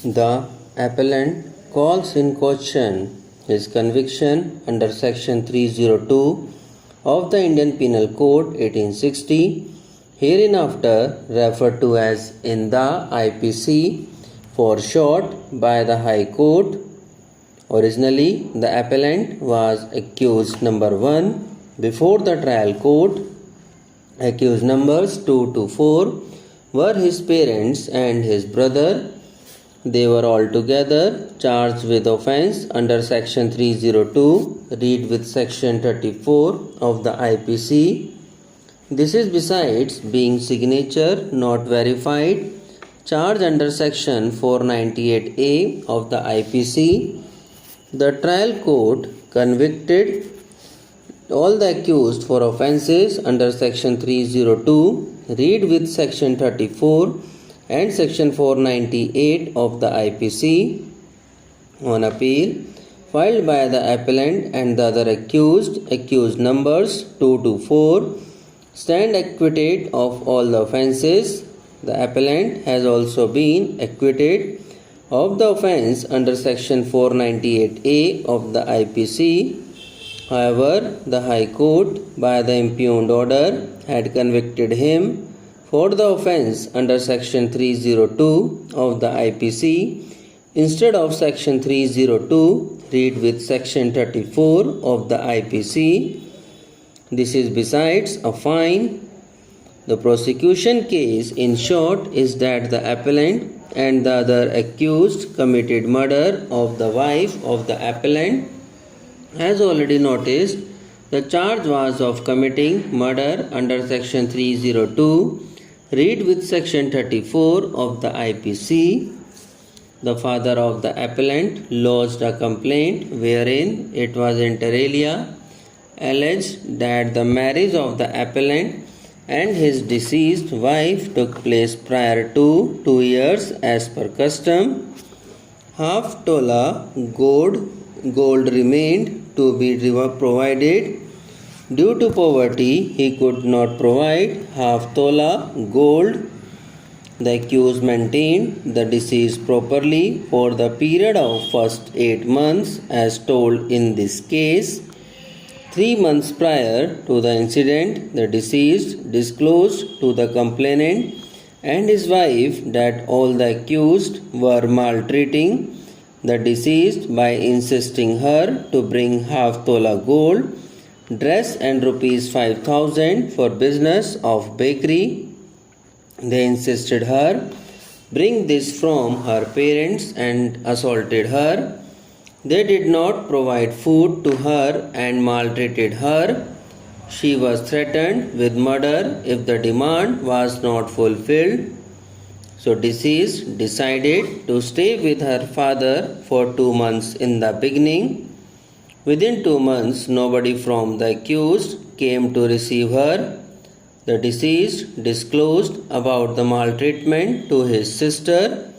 The appellant calls in question his conviction under Section 302 of the Indian Penal Code 1860, hereinafter referred to as in the IPC for short by the High Court. Originally, the appellant was accused number 1 before the trial court. Accused numbers 2 to 4 were his parents and his brother. They were altogether charged with offence under Section 302, read with Section 34 of the IPC. This is besides being signature not verified, charged under Section 498A of the IPC. The trial court convicted all the accused for offences under Section 302, read with Section 34 and Section 498 of the IPC. On appeal filed by the appellant and the other accused numbers 2 to 4 stand acquitted of all the offences. The appellant has also been acquitted of the offence under Section 498A of the IPC. However, the High Court, by the impugned order, had convicted him for the offence under Section 302 of the IPC instead of Section 302, read with Section 34 of the IPC. This is besides a fine. The prosecution case, in short, is that the appellant and the other accused committed murder of the wife of the appellant. As already noticed, the charge was of committing murder under Section 302, read with Section 34 of the IPC. The father of the appellant lodged a complaint wherein it was inter alia alleged that the marriage of the appellant and his deceased wife took place prior to 2 years as per custom. Half tola gold remained to be provided. Due to poverty, he could not provide half tola gold. The accused maintained the deceased properly for the period of first 8 months as told in this case. 3 months prior to the incident, the deceased disclosed to the complainant and his wife that all the accused were maltreating the deceased by insisting her to bring half tola gold, dress and rupees 5,000 for business of bakery. They insisted her bring this from her parents and assaulted her. They did not provide food to her and maltreated her. She was threatened with murder if the demand was not fulfilled. So deceased decided to stay with her father for 2 months in the beginning. Within 2 months, nobody from the accused came to receive her. The deceased disclosed about the maltreatment to his sister.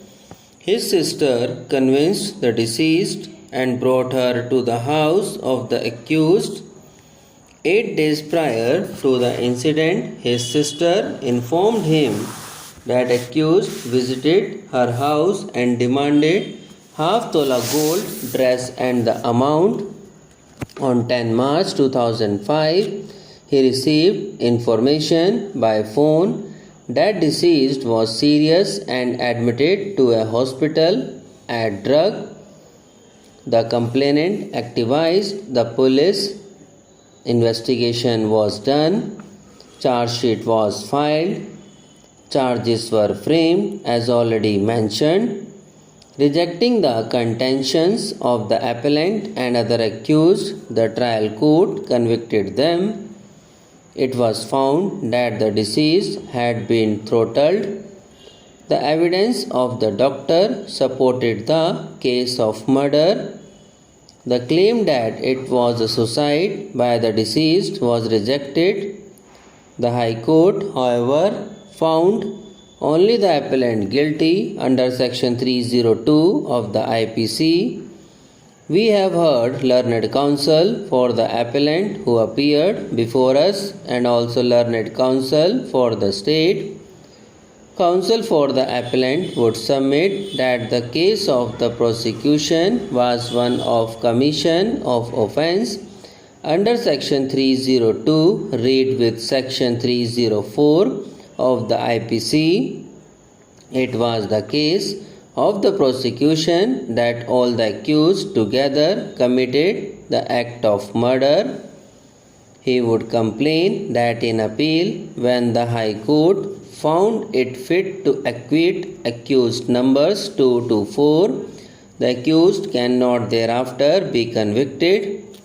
His sister convinced the deceased and brought her to the house of the accused. 8 days prior to the incident, his sister informed him that accused visited her house and demanded half tola gold, dress and the amount. On 10 March 2005, he received information by phone that deceased was serious and admitted to a hospital at drug. The complainant activized the police. Investigation was done. Charge sheet was filed. Charges were framed as already mentioned. Rejecting the contentions of the appellant and other accused, the trial court convicted them. It was found that the deceased had been throttled. The evidence of the doctor supported the case of murder. The claim that it was a suicide by the deceased was rejected. The High Court, however, found only the appellant guilty under Section 302 of the IPC. We have heard learned counsel for the appellant who appeared before us and also learned counsel for the state. Counsel for the appellant would submit that the case of the prosecution was one of commission of offence under section 302 read with section 304 of the IPC. It was the case of the prosecution that all the accused together committed the act of murder. He would complain that in appeal, when the High Court found it fit to acquit accused numbers 2 to 4, the accused cannot thereafter be convicted.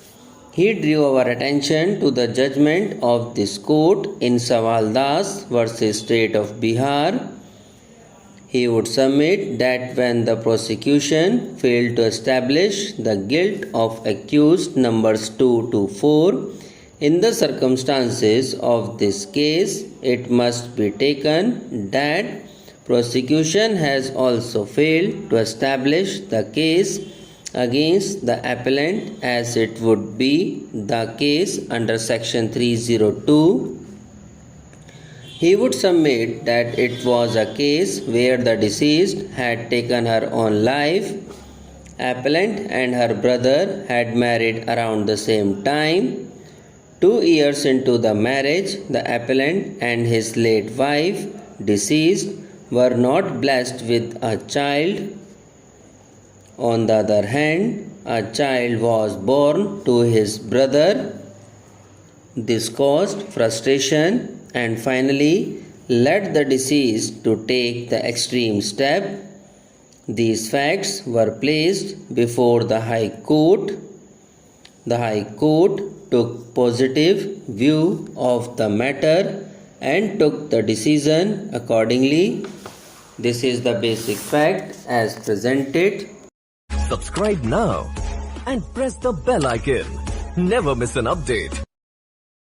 He drew our attention to the judgment of this court in Sawal Das versus State of Bihar. He would submit that when the prosecution failed to establish the guilt of accused numbers 2 to 4, in the circumstances of this case, it must be taken that prosecution has also failed to establish the case against the appellant as it would be the case under section 302. He would submit that it was a case where the deceased had taken her own life. Appellant and her brother had married around the same time. 2 years into the marriage, the appellant and his late wife, deceased, were not blessed with a child. On the other hand, a child was born to his brother. This caused frustration and finally led the deceased to take the extreme step. These facts were placed before the High Court. The High Court took positive view of the matter and took the decision accordingly. This is the basic fact as presented. Subscribe now and press the bell icon. Never miss an update.